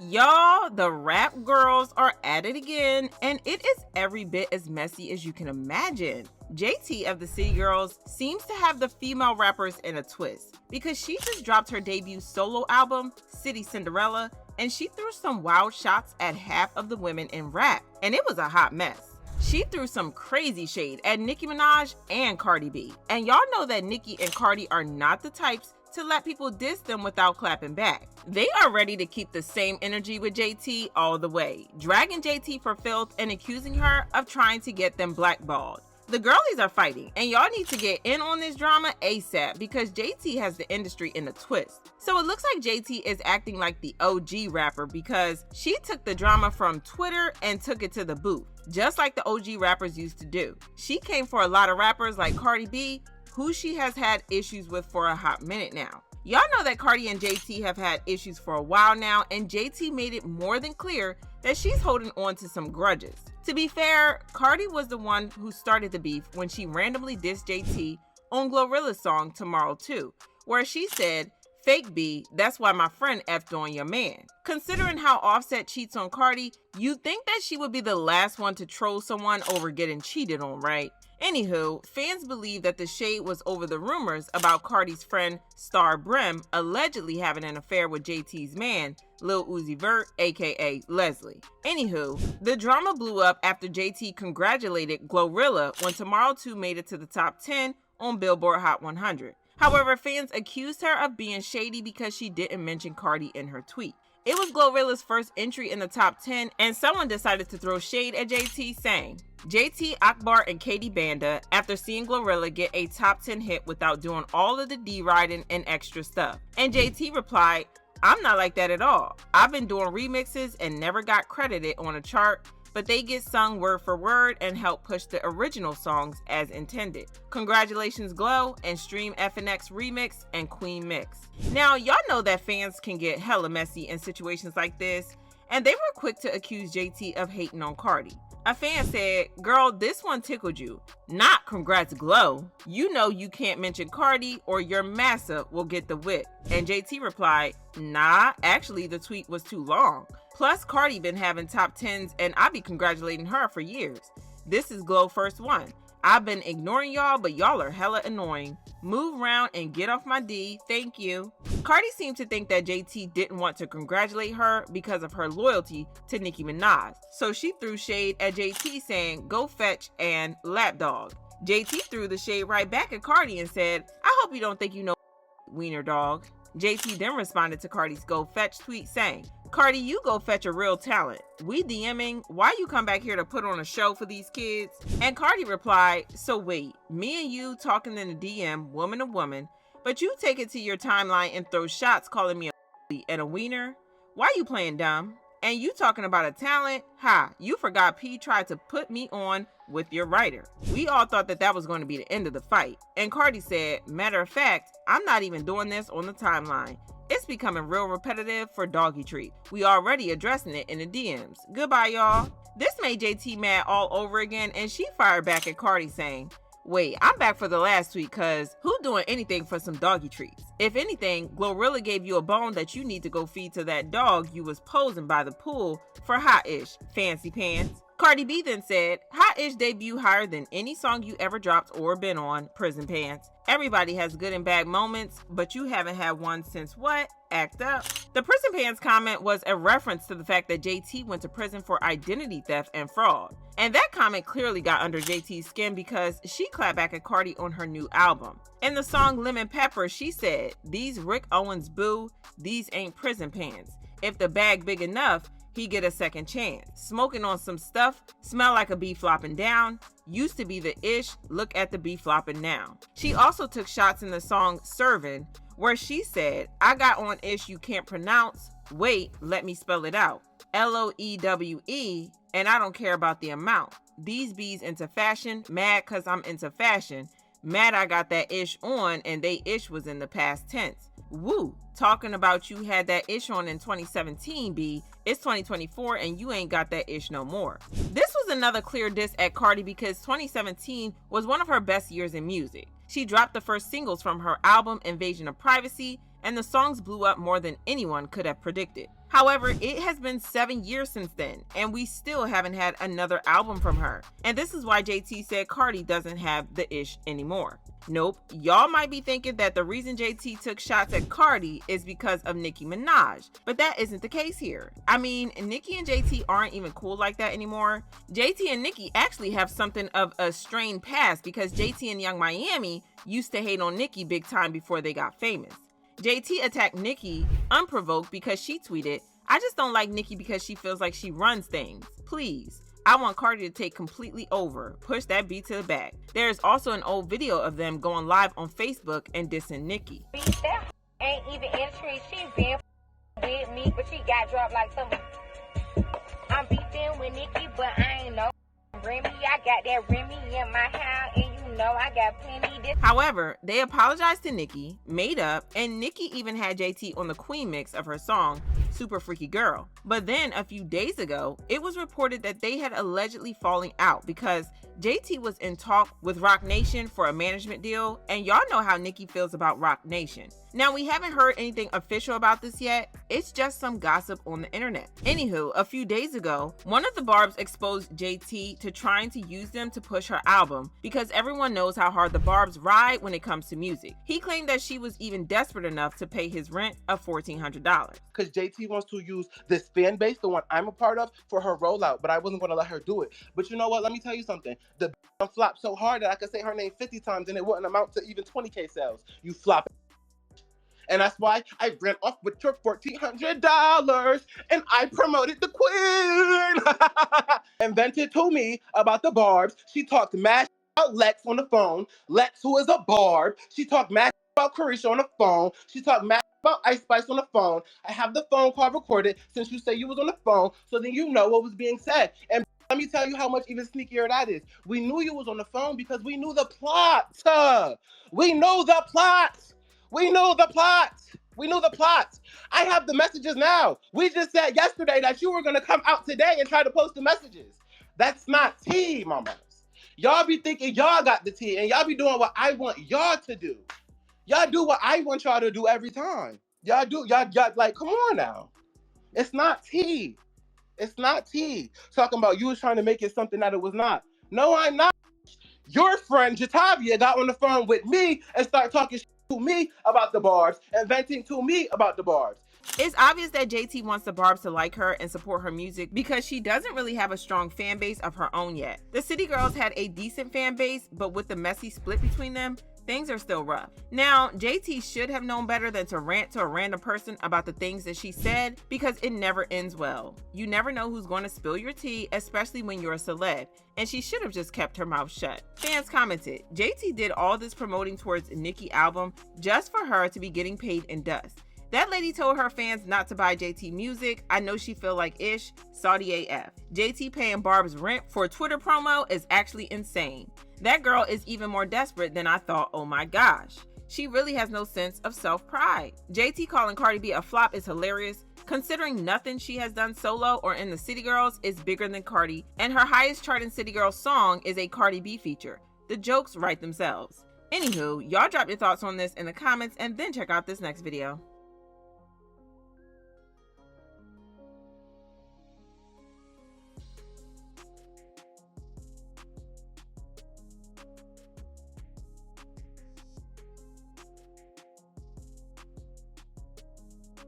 Y'all, the rap girls are at it again, and it is every bit as messy as you can imagine. JT of the City Girls seems to have the female rappers in a twist because she just dropped her debut solo album, City Cinderella, and she threw some wild shots at half of the women in rap, and it was a hot mess. She threw some crazy shade at Nicki Minaj and Cardi B, and y'all know that Nicki and Cardi are not the types to let people diss them without clapping back. They are ready to keep the same energy with JT all the way, dragging JT for filth and accusing her of trying to get them blackballed. The girlies are fighting, and y'all need to get in on this drama ASAP because JT has the industry in a twist. So it looks like JT is acting like the OG rapper because she took the drama from Twitter and took it to the booth, just like the OG rappers used to do. She came for a lot of rappers like Cardi B, who she has had issues with for a hot minute now. Y'all know that Cardi and JT have had issues for a while now, and JT made it more than clear that she's holding on to some grudges. To be fair, Cardi was the one who started the beef when she randomly dissed JT on Glorilla's song Tomorrow 2, where she said, "Fake B, that's why my friend effed on your man." Considering how Offset cheats on Cardi, you'd think that she would be the last one to troll someone over getting cheated on, right? Anywho, fans believe that the shade was over the rumors about Cardi's friend Star Brim allegedly having an affair with JT's man, Lil Uzi Vert, aka Leslie. Anywho, the drama blew up after JT congratulated Glorilla when Tomorrow 2 made it to the top 10 on Billboard Hot 100. However, fans accused her of being shady because she didn't mention Cardi in her tweet. It was Glorilla's first entry in the top 10, and someone decided to throw shade at JT, saying, "JT, Akbar, and Katie Banda after seeing Glorilla get a top 10 hit without doing all of the D-riding and extra stuff." And JT replied, "I'm not like that at all. I've been doing remixes and never got credited on a chart, but they get sung word for word and help push the original songs as intended. Congratulations Glow, and stream FNX Remix and Queen Mix." Now, y'all know that fans can get hella messy in situations like this, and they were quick to accuse JT of hating on Cardi. A fan said, "Girl, this one tickled you. Not congrats Glow. You know you can't mention Cardi or your massa will get the whip." And JT replied, "Nah, actually the tweet was too long. Plus Cardi been having top 10s and I be congratulating her for years. This is Glow first one. I've been ignoring y'all, but y'all are hella annoying. Move around and get off my D, thank you." Cardi seemed to think that JT didn't want to congratulate her because of her loyalty to Nicki Minaj. So she threw shade at JT saying, "Go fetch" and "lapdog." JT threw the shade right back at Cardi and said, "I hope you don't think you know wiener dog." JT then responded to Cardi's "Go Fetch" tweet saying, "Cardi, you go fetch a real talent. We DMing, why you come back here to put on a show for these kids?" And Cardi replied, "So wait, me and you talking in the DM, woman to woman, but you take it to your timeline and throw shots calling me a and a wiener? Why you playing dumb? And you talking about a talent? Ha, you forgot P tried to put me on with your writer." We all thought that was going to be the end of the fight. And Cardi said, "Matter of fact, I'm not even doing this on the timeline. It's becoming real repetitive for Doggy Treat. We already addressing it in the DMs. Goodbye, y'all." This made JT mad all over again, and she fired back at Cardi saying, "Wait, I'm back for the last tweet cause who doing anything for some doggy treats? If anything, Glorilla gave you a bone that you need to go feed to that dog you was posing by the pool for Hot-ish, fancy pants." Cardi B then said, "Hot-ish debut higher than any song you ever dropped or been on, Prison Pants. Everybody has good and bad moments, but you haven't had one since what? Act Up." The Prison Pants comment was a reference to the fact that JT went to prison for identity theft and fraud. And that comment clearly got under JT's skin because she clapped back at Cardi on her new album. In the song Lemon Pepper, she said, "These Rick Owens boo, these ain't prison pants. If the bag big enough, he get a second chance. Smoking on some stuff, smell like a bee flopping down. Used to be the ish, look at the bee flopping now." She also took shots in the song Servin', where she said, "I got on ish you can't pronounce. Wait, let me spell it out. LOEWE, and I don't care about the amount. These bees into fashion, mad cause I'm into fashion. Mad I got that ish on and they ish was in the past tense. Woo, talking about you had that ish on in 2017, B. It's 2024 and you ain't got that ish no more." This was another clear diss at Cardi because 2017 was one of her best years in music. She dropped the first singles from her album Invasion of Privacy, and the songs blew up more than anyone could have predicted. However, it has been 7 years since then, and we still haven't had another album from her. And this is why JT said Cardi doesn't have the ish anymore. Nope, y'all might be thinking that the reason JT took shots at Cardi is because of Nicki Minaj, but that isn't the case here. I mean, Nicki and JT aren't even cool like that anymore. JT and Nicki actually have something of a strained past because JT and Young Miami used to hate on Nicki big time before they got famous. JT attacked Nicki unprovoked because she tweeted, "I just don't like Nicki because she feels like she runs things. Please. I want Cardi to take completely over. Push that beat to the back." There is also an old video of them going live on Facebook and dissing Nicki. That ain't even entry. She been with me, but she got dropped like something. I'm beefing with Nicki, but I ain't no Remy. I got that Remy in my house, and you know I got plenty. However, they apologized to Nicki, made up, and Nicki even had JT on the Queen mix of her song, Super Freaky Girl. But then a few days ago, it was reported that they had allegedly falling out because JT was in talk with Roc Nation for a management deal, and y'all know how Nicki feels about Roc Nation. Now, we haven't heard anything official about this yet. It's just some gossip on the internet. Anywho, a few days ago, one of the Barbs exposed JT to trying to use them to push her album because everyone knows how hard the Barbs ride when it comes to music. He claimed that she was even desperate enough to pay his rent of $1,400. Because JT wants to use this fan base, the one I'm a part of, for her rollout, but I wasn't going to let her do it. But you know what? Let me tell you something. The flopped so hard that I could say her name 50 times and it wouldn't amount to even 20K sales. You flop. And that's why I ran off with your $1,400 and I promoted the queen. And vented to me about the Barbs. She talked mad about Lex on the phone. Lex, who is a Barb. She talked mad about Carisha on the phone. She talked mad about Ice Spice on the phone. I have the phone call recorded since you say you was on the phone, so then you know what was being said. And let me tell you how much even sneakier that is. We knew you was on the phone because we knew the plot. We know the plot. We know the plot. We knew the plot. I have the messages now. We just said yesterday that you were going to come out today and try to post the messages. That's not tea, mamas. Y'all be thinking y'all got the tea and y'all be doing what I want y'all to do. Y'all do what I want y'all to do every time. Y'all like, come on now. It's not tea. It's not tea. Talking about you was trying to make it something that it was not. No, I'm not. Your friend Jatavia got on the phone with me and started talking to me about the Barbs and venting to me about the Barbs. It's obvious that JT wants the Barbs to like her and support her music because she doesn't really have a strong fan base of her own yet. The City Girls had a decent fan base, but with the messy split between them, things are still rough. Now, JT should have known better than to rant to a random person about the things that she said because it never ends well. You never know who's going to spill your tea, especially when you're a celeb, and she should have just kept her mouth shut. Fans commented, JT did all this promoting towards Nicki album just for her to be getting paid in dust. That lady told her fans not to buy JT music. I know she feel like ish. Saudi AF. JT paying Barb's rent for a Twitter promo is actually insane. That girl is even more desperate than I thought. Oh my gosh. She really has no sense of self-pride. JT calling Cardi B a flop is hilarious, considering nothing she has done solo or in the City Girls is bigger than Cardi, and her highest charting City Girls song is a Cardi B feature. The jokes write themselves. Anywho, y'all drop your thoughts on this in the comments and then check out this next video.